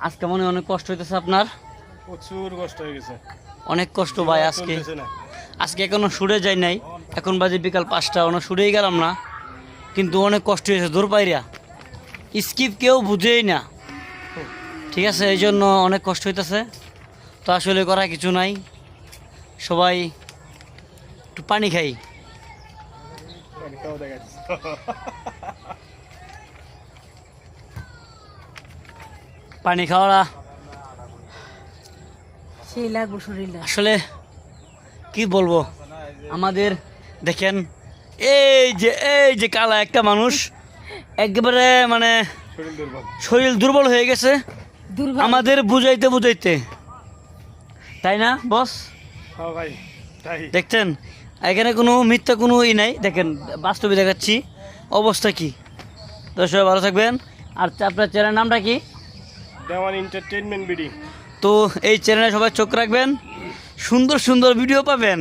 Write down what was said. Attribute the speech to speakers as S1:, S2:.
S1: আজকে মনে হয় অনেক কষ্ট হইতেছে আপনার?
S2: প্রচুর কষ্ট হয়ে গেছে,
S1: অনেক কষ্ট ভাই আজকে।
S2: চলতেছে না।
S1: আজকে এখনো শুড়ে যাই নাই, এখন বাজে বিকাল 5টা, অনেক শুড়েই গেলাম না, কিন্তু অনেক কষ্ট হয়েছে দূর পাইরা। স্কিপ কেউ বুঝেই না, ঠিক আছে, এই জন্য অনেক কষ্ট হইতেছে। তো আসলে করা কিছু নাই, সবাই একটু পানি খাই।
S2: পরীক্ষাও দেখাচ্ছি।
S1: পানি খাওয়া
S3: সেই লাগবো শরীরটা।
S1: আসলে কি বলবো, আমাদের দেখেন এই যে কালা একটা মানুষ, একেবারে মানে
S2: শরীর দুর্বল।
S1: শরীর দুর্বল হয়ে গেছে
S3: দুর্বল।
S1: আমাদের বুঝাইতে বুঝাইতে, তাই না বস?
S2: হ্যাঁ ভাই, তাই।
S1: দেখছেন এখানে কোনো মিথ্যা কোনো নাই, দেখেন বাস্তবে দেখাচ্ছি অবস্থা কি। তো সবাই ভালো থাকবেন। আর আপনার চ্যানেলের নামটা কি?
S2: দেওয়ান এন্টারটেইনমেন্ট বিডি।
S1: তো এই চ্যানেলে সবাই চোখ রাখবেন, সুন্দর সুন্দর ভিডিও পাবেন।